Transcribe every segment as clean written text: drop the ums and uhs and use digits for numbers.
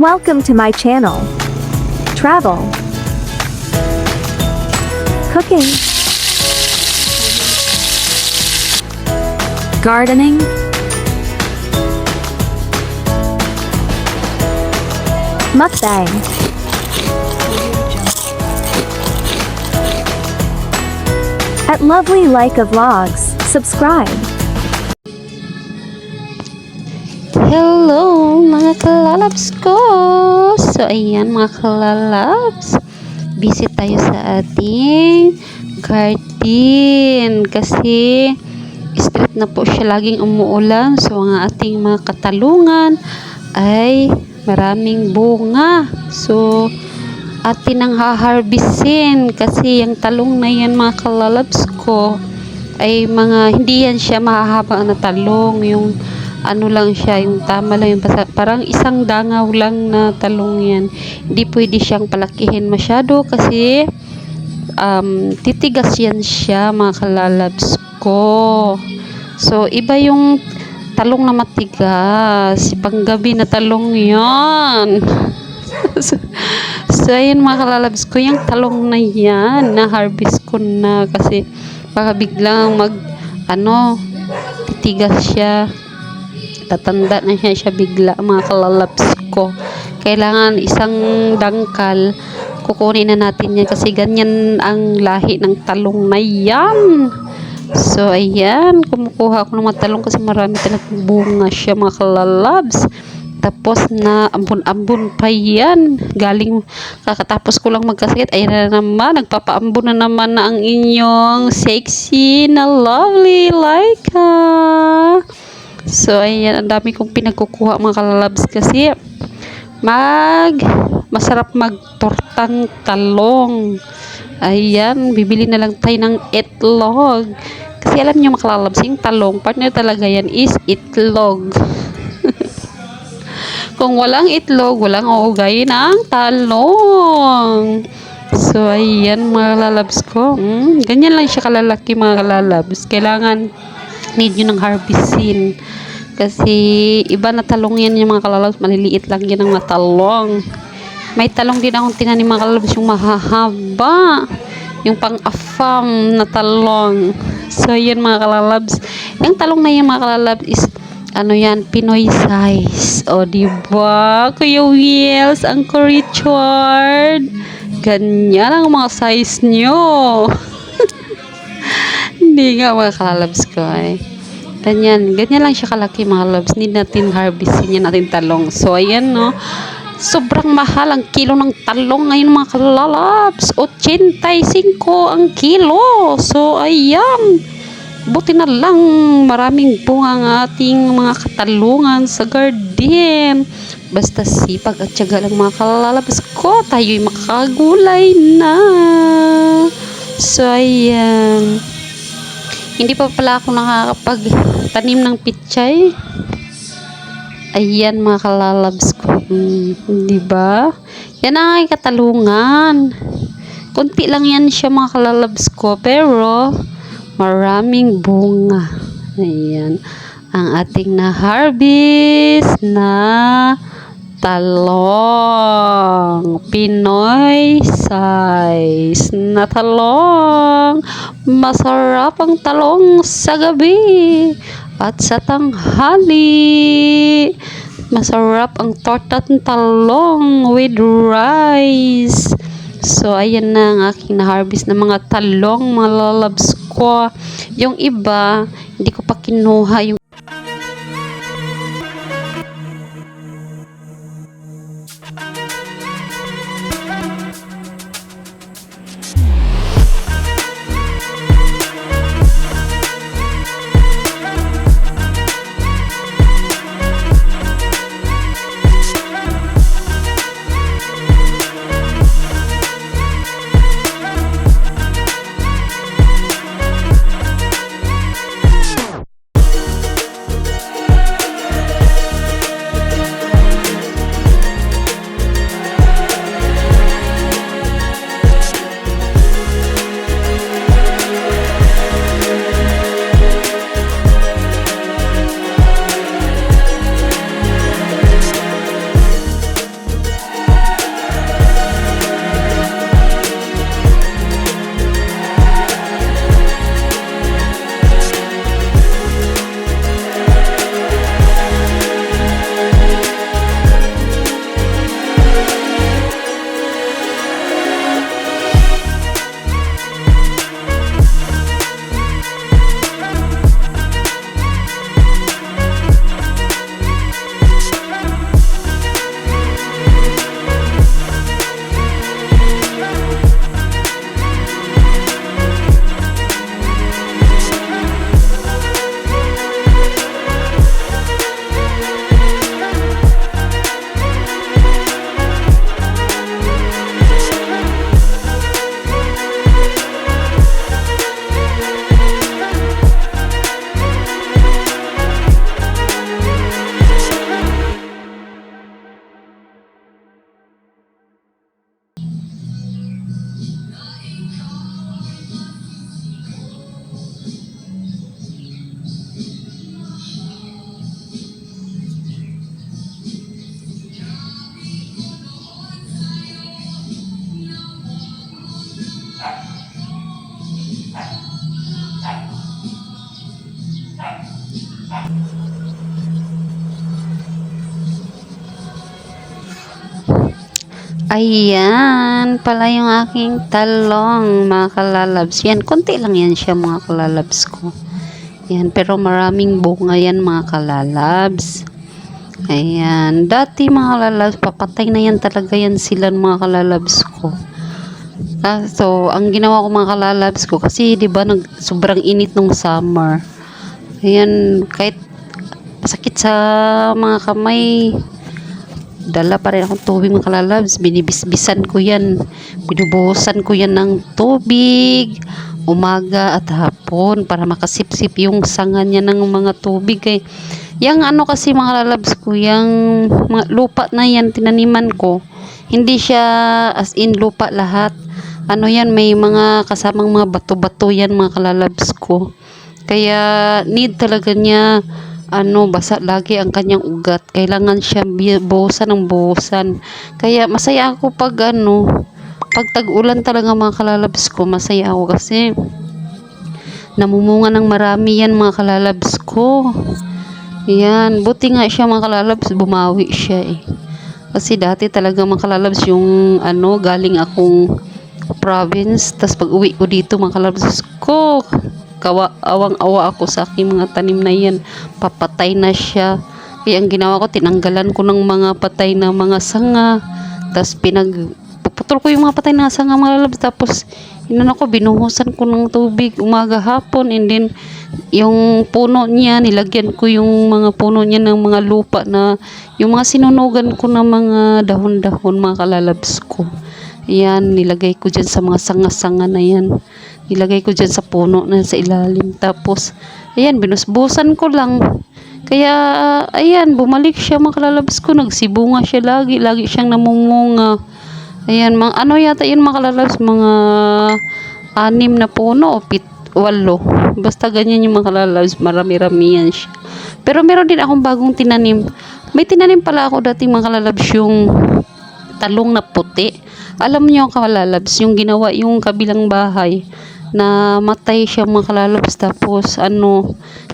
Welcome to my channel. Travel, cooking, gardening, mukbang, at Lovely Laika Vlogs. Subscribe. Hello mga kalalabs ko! So ayan mga kalalabs, visit tayo sa ating garden kasi straight na po siya, laging umuulan. So ang ating mga katalungan ay maraming bunga. So atin ang haharbisin kasi yung talong na yan mga kalalabs ko ay mga hindi yan siya mahahaba na talong, yung ano lang siya, yung tama lang, yung parang isang dangaw lang na talong yan. Hindi pwede siyang palakihin masyado kasi titigas yan siya mga kalalabs ko. So iba yung talong na matigas, panggabi na talong yan. So ayun mga kalalabs ko, yung talong na yan na harvest ko na kasi baka biglang titigas siya, tatanda na siya bigla mga kalalabs ko. Kailangan isang dangkal kukunin na natin yan kasi ganyan ang lahi ng talong na yan. So ayan, kumukuha ako ng mga talong kasi marami talagang bunga siya mga kalalabs. Tapos na ambon-ambon pa yan, galing kakatapos ko lang magkasakit. Ayan na naman, nagpapaambon na naman na ang inyong sexy na Lovely Laika. So ayan, ang dami kong pinagkukuha mga kalalabs kasi masarap magtortang talong. Ayan, bibili na lang tayo ng itlog kasi alam niyo mga kalalabs, yung talong partner talaga yan is itlog. Kung walang itlog, walang uugay ng talong. So ayan mga kalalabs ko, ganyan lang siya kalalaki mga kalalabs. Kailangan need nyo ng harvestin kasi iba na talong yan yung mga kalalabs, maliliit lang yan ang mga talong. May talong din akong tinanim mga kalalabs, yung mahahaba, yung pang-afam na talong. So yan mga kalalabs, yung talong na yan mga kalalabs is yan, Pinoy size. O diba Kuya Wheels, ang Richard, ganyan ang mga size nyo. Hindi nga mga kalalabs ko ganyan lang siya kalaki mga labs. Need natin harvestin yan natin talong. So ayan sobrang mahal ang kilo ng talong ngayon mga kalalabs, 85 ang kilo. So ayan, buti na lang maraming bunga ang ating mga katalungan sa garden. Basta sipag at tiyaga lang mga kalalabs ko, tayo'y makagulay na. So ayan, hindi pa pala ako nakakapagtanim ng pichay. Ayan mga kalalabs ko, diba? Yan ang aking katalungan. Kunti lang yan siya mga kalalabs ko, pero maraming bunga. Ayan ang ating na-harvest na talong, Pinoy size na talong. Masarap ang talong sa gabi at sa tanghali. Masarap ang torta ng talong with rice. So ayan na ang aking na-harvest na mga talong mga lalabs ko. Yung iba hindi ko pa kinuha, yung Ayan pala yung aking talong mga kalalabs. Yan, konti lang yan siya mga kalalabs ko. Yan, pero maraming bunga yan mga kalalabs. Ayan, dati mga kalalabs, papatay na yan talaga yan sila mga kalalabs ko. So, ang ginawa ko mga kalalabs ko, kasi di ba sobrang init nung summer. Ayan, kahit sakit sa mga kamay, dala pa rin akong tubig mga kalalabs. Binibisbisan ko yan, binubuhusan ko yan ng tubig umaga at hapon para makasipsip yung sanga niya ng mga tubig yung ano kasi mga kalalabs ko, yung mga lupa na yan tinaniman ko, hindi siya as in lupa lahat, ano yan, may mga kasamang mga bato-bato yan mga kalalabs ko, kaya need talaga niya basa lagi ang kanyang ugat. Kailangan siya buhusan ng buhusan. Kaya masaya ako pag pag tag-ulan talaga mga kalalabs ko. Masaya ako kasi namumunga ng marami yan mga kalalabs ko. Yan. Buti nga siya mga kalalabs, bumawi siya Kasi dati talaga mga kalalabs yung galing akong province. Tas pag uwi ko dito mga kalalabs ko, awang-awa ako sa aking mga tanim na yan, papatay na siya. Kaya ang ginawa ko, tinanggalan ko ng mga patay na mga sanga, tapos puputol ko yung mga patay na sanga mga lalabs, tapos binuhusan ko ng tubig umaga hapon, and then yung puno niya, nilagyan ko yung mga puno niya ng mga lupa na yung mga sinunugan ko ng mga dahon-dahon mga kalalabs ko. Yan, nilagay ko dyan sa mga sanga-sanga na yan. Nilagay ko dyan sa puno na sa ilalim. Tapos, ayan, binusbusan ko lang. Kaya, ayan, bumalik siya mga kalalabs ko. Nagsibunga siya lagi. Lagi siyang namumunga. Ayan, yata yun mga kalalabs, mga 6 na puno o 8. Basta ganyan yung mga kalalabs. Marami-rami yan siya. Pero meron din akong bagong tinanim. May tinanim pala ako dati mga kalalabs, yung talong na puti. Alam niyo kalalabs, yung ginawa yung kabilang bahay na matay siya mga kalalabs, tapos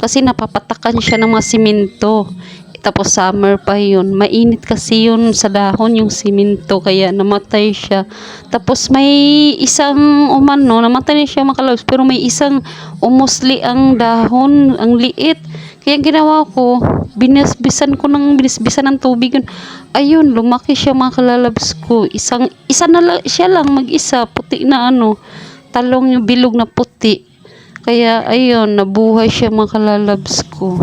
kasi napapatakan siya ng mga simento, tapos summer pa yun, mainit kasi yun sa dahon yung simento, kaya namatay siya. Tapos may isang namatay na siya mga kalalabs, pero may isang umusli ang dahon, ang liit. Kaya ginawa ko, binisbisan ng tubig yun. Ayun, lumaki siya mga kalalabs ko. Isa na lang, siya lang mag-isa, puti na talong yung bilog na puti. Kaya ayun, nabuhay siya mga kalalabs ko.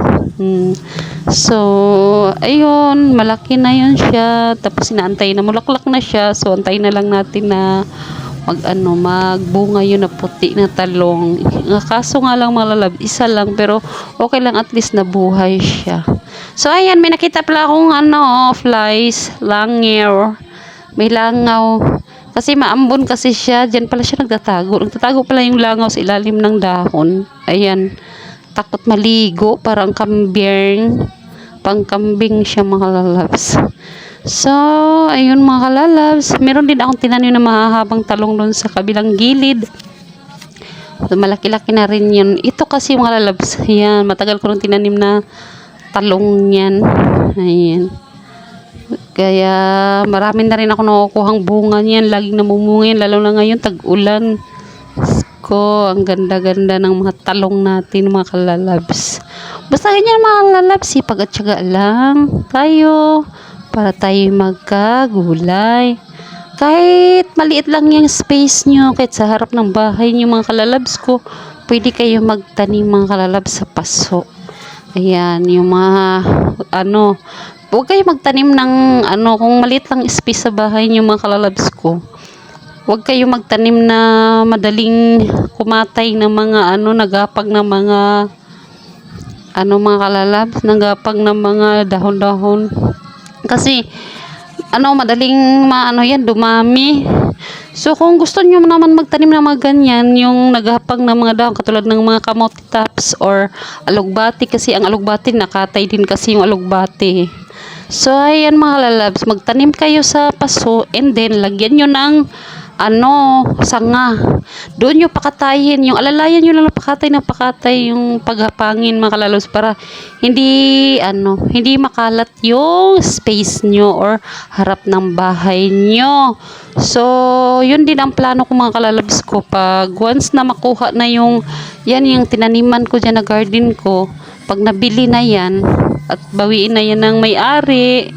So, ayun, malaki na yun siya. Tapos inaantay na, mulaklak na siya. So, antayin na lang natin na magbunga yun na puti na talong. Kaso nga lang mga lalab, isa lang, pero okay lang, at least nabuhay siya. So ayan, may nakita pala akong flies, langaw. May langaw. Kasi maambon kasi siya, diyan pala siya nagtatago. Nagtatago pala yung langaw sa ilalim ng dahon. Ayan, takot maligo, parang pangkambing siya mga lalabs. So, ayun mga kalalabs, meron din akong tinanim na mahahabang talong doon sa kabilang gilid. So, malaki-laki na rin yun. Ito kasi mga lalabs, ayan, matagal ko nang tinanim na talong yan. Ayan. Kaya, marami na rin ako nakukuhang bunga niyan. Laging namumunga yan, lalo na ngayon, tag-ulan. Ko, ang ganda-ganda ng mga talong natin mga kalalabs. Basta ganyan mga kalalabs, sipag at syaga lang tayo para tayo magkagulay. Kahit maliit lang yung space nyo, kahit sa harap ng bahay nyo mga kalalabs ko, pwede kayo magtanim mga kalalabs sa paso. Ayan, yung mga huwag kayo magtanim ng kung maliit lang space sa bahay nyo mga kalalabs ko, huwag kayo magtanim na madaling kumatay ng mga nagapag na mga mga kalalabs, nagapag na mga dahon-dahon. Kasi madaling yan, dumami. So kung gusto niyo naman magtanim ng mga ganyan, yung naghapang ng mga dahon katulad ng mga kamote tops or alugbati, kasi ang alugbati nakatay din kasi yung alugbati. So ayan mga lalabs, magtanim kayo sa paso, and then lagyan nyo ng sanga. Doon nyo pakatayin, yung alalayan nyo lang na pakatay yung paghapangin mga kalalabs para hindi makalat yung space nyo or harap ng bahay nyo. So, yun din ang plano ko mga kalalabs ko. Pag once na makuha na yung tinaniman ko dyan na garden ko, pag nabili na yan, at bawiin na yan ng may-ari,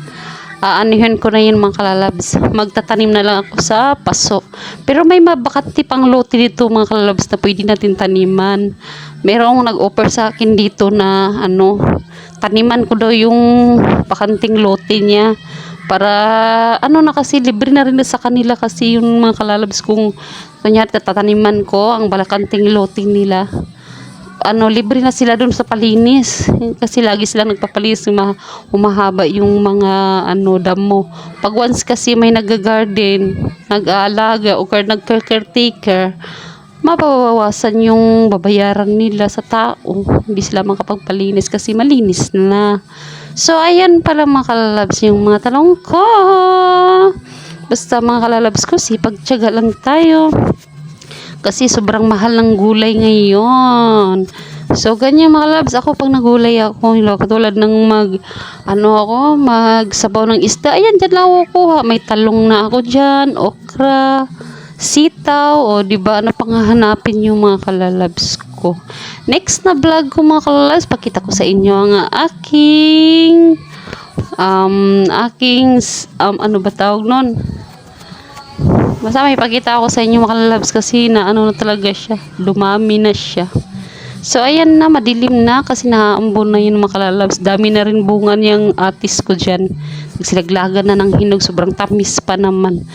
aanihin ko na yun mga kalalabs. Magtatanim na lang ako sa paso. Pero may mabakati pang lote dito mga kalalabs na pwede natin taniman. Merong nag-offer sa akin dito na taniman ko daw yung bakanting lote niya. Para na kasi libre na rin sa kanila kasi yung mga kalalabs kung kunyari tataniman ko ang balakanting lote nila. Libre na sila dun sa palinis kasi lagi sila nagpapalinis, humahaba yung mga damo. Pag once kasi may nag-garden, nag-aalaga o nag-caretaker, mapabawasan yung babayaran nila sa tao, hindi sila makapagpalinis kasi malinis na. So ayan pala mga kalalabs yung mga talong ko. Basta mga kalalabs ko, sipag-tiyaga lang tayo kasi sobrang mahal ng gulay ngayon. So, ganyan mga labs. Ako pag nagulay ako, katulad ng magsabaw ng isda. Ayan, dyan lang ako kuha. May talong na ako dyan, okra, sitaw, diba, panghahanapin yung mga kalalabs ko. Next na vlog ko mga kalalabs, pakita ko sa inyo ang aking ano ba tawag nun? Basta may pakita ako sa inyo mga kalalabs kasi na talaga siya, dumami na siya. So ayan na, madilim na kasi naambon na yun mga kalalabs. Dami na rin bunga niyang atis ko dyan. Nagsilaglagan na ng hinog, sobrang tamis pa naman.